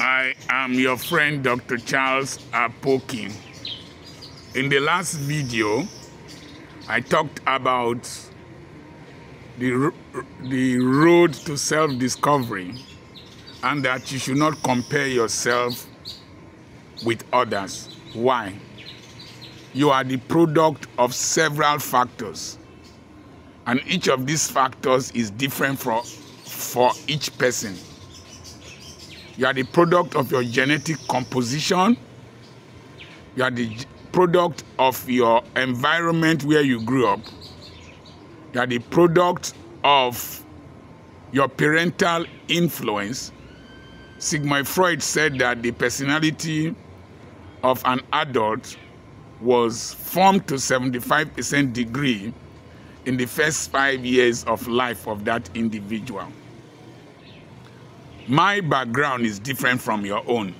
I am your friend Dr. Charles Apokin. In the last video, I talked about the road to self-discovery and that you should not compare yourself with others. Why? You are the product of several factors, and each of these factors is different for each person. You are the product of your genetic composition. You are the product of your environment where you grew up. You are the product of your parental influence. Sigmund Freud said that the personality of an adult was formed to 75% degree in the first 5 years of life of that individual. My background is different from your own.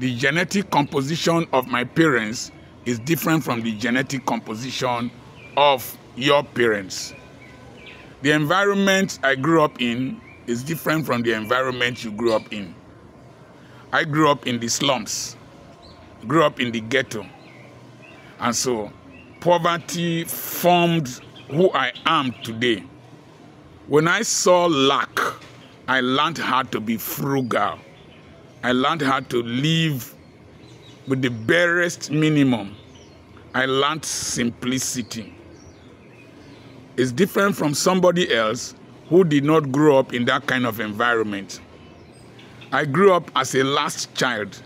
The genetic composition of my parents is different from the genetic composition of your parents. The environment I grew up in is different from the environment you grew up in. I grew up in the slums, grew up in the ghetto, and so poverty formed who I am today. When I saw lack, I learned how to be frugal. I learned how to live with the barest minimum. I learned simplicity. It's different from somebody else who did not grow up in that kind of environment. I grew up as a last child,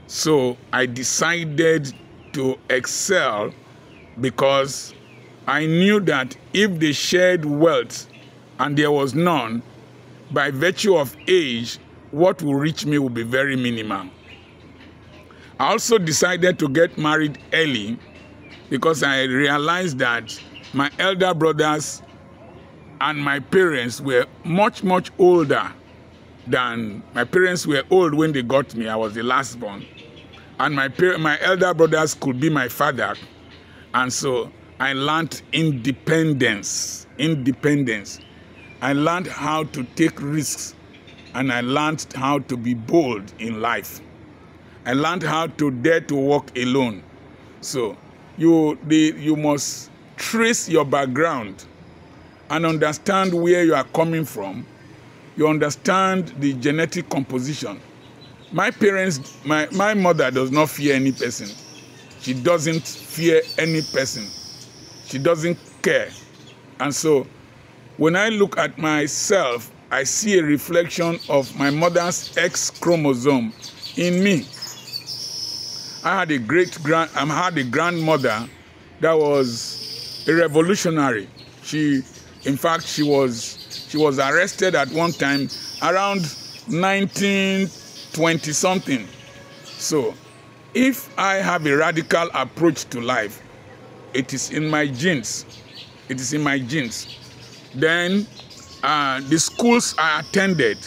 so I decided to excel because I knew that if they shared wealth and there was none, by virtue of age, what will reach me will be very minimal. I also decided to get married early because I realized that my elder brothers and my parents were much older than my parents were old when they got me. I was the last born. And my elder brothers could be my father. And so I learned independence. I learned how to take risks, and I learned how to be bold in life. I learned how to dare to walk alone. So you must trace your background and understand where you are coming from. You understand the genetic composition. My parents, my mother does not fear any person. She doesn't fear any person. She doesn't care. And so when I look at myself, I see a reflection of my mother's X chromosome in me. I had a grandmother that was a revolutionary. In fact, she was arrested at one time around 1920 something. So, if I have a radical approach to life, it is in my genes. It is in my genes. Then the schools I attended,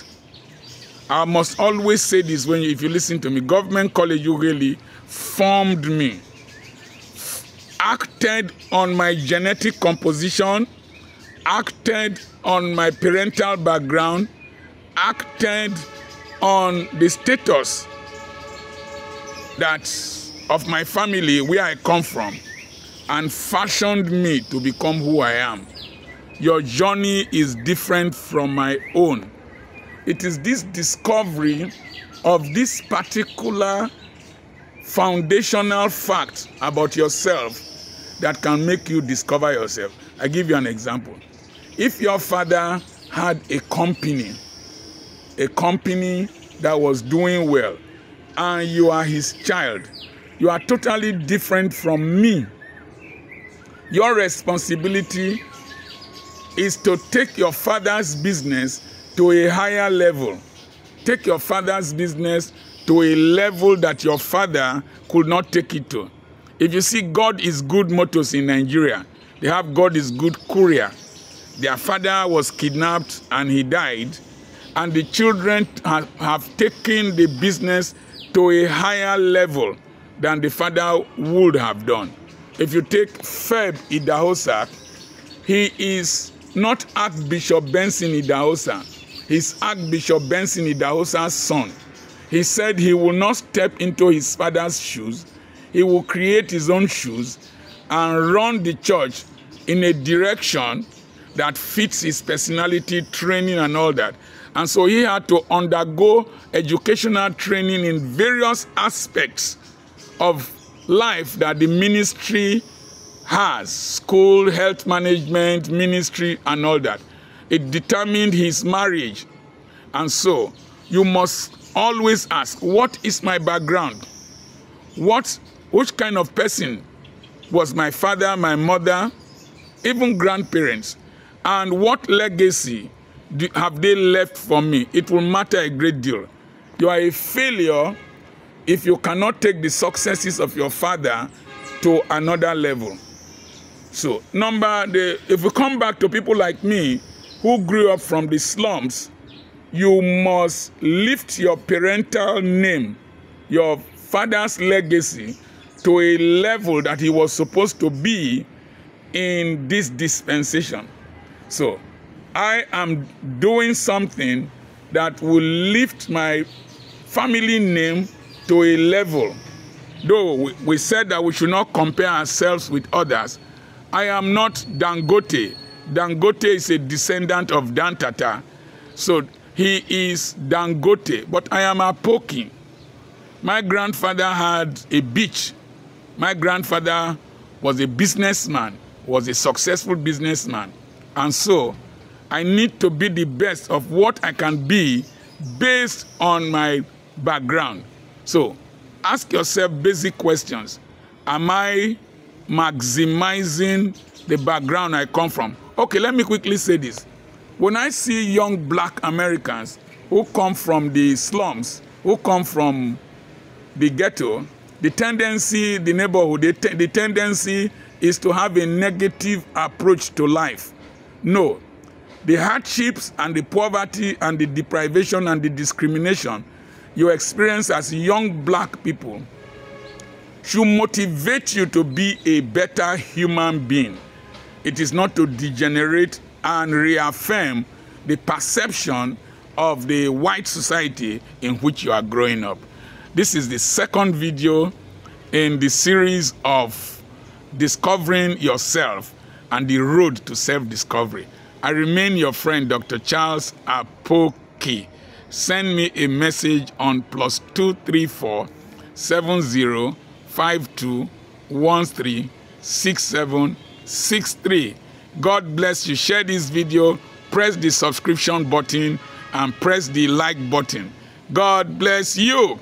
I must always say this if you listen to me, government college really formed me, acted on my genetic composition, acted on my parental background, acted on the status of my family, where I come from, and fashioned me to become who I am. Your journey is different from my own. It is this discovery of this particular foundational fact about yourself that can make you discover yourself. I give you an example. If your father had a company that was doing well, and you are his child, you are totally different from me. Your responsibility is to take your father's business to a higher level. Take your father's business to a level that your father could not take it to. If you see God is Good motors in Nigeria, they have God is Good courier. Their father was kidnapped and he died, and the children have taken the business to a higher level than the father would have done. If you take Feb Idahosa, he is not Archbishop Benson Idahosa. He's Archbishop Benson Idahosa's son. He said he will not step into his father's shoes. He will create his own shoes and run the church in a direction that fits his personality, training, and all that. And so he had to undergo educational training in various aspects of life that the ministry has: school, health management, ministry, and all that. It determined his marriage. And so you must always ask, what is my background? Which kind of person was my father, my mother, even grandparents? And what legacy have they left for me? It will matter a great deal. You are a failure if you cannot take the successes of your father to another level. So, if we come back to people like me who grew up from the slums, you must lift your parental name, your father's legacy, to a level that he was supposed to be in this dispensation. So, I am doing something that will lift my family name to a level. Though we said that we should not compare ourselves with others, I am not Dangote. Dangote is a descendant of Dan Tata. So he is Dangote, but I am Apoki. My grandfather had a beach. My grandfather was a businessman, was a successful businessman. And so I need to be the best of what I can be based on my background. So ask yourself basic questions. Am I maximizing the background I come from? Okay, let me quickly say this. When I see young black Americans who come from the slums, who come from the ghetto, the tendency, the neighborhood, the tendency is to have a negative approach to life. No. The hardships and the poverty and the deprivation and the discrimination you experience as young black people should motivate you to be a better human being. It is not to degenerate and reaffirm the perception of the white society in which you are growing up. This is the second video in the series of discovering yourself and the road to self-discovery. I remain your friend, Dr. Charles Apoki. Send me a message on +234 70 52 13 67 63. God bless you. Share this video, press the subscription button, and press the like button. God bless you.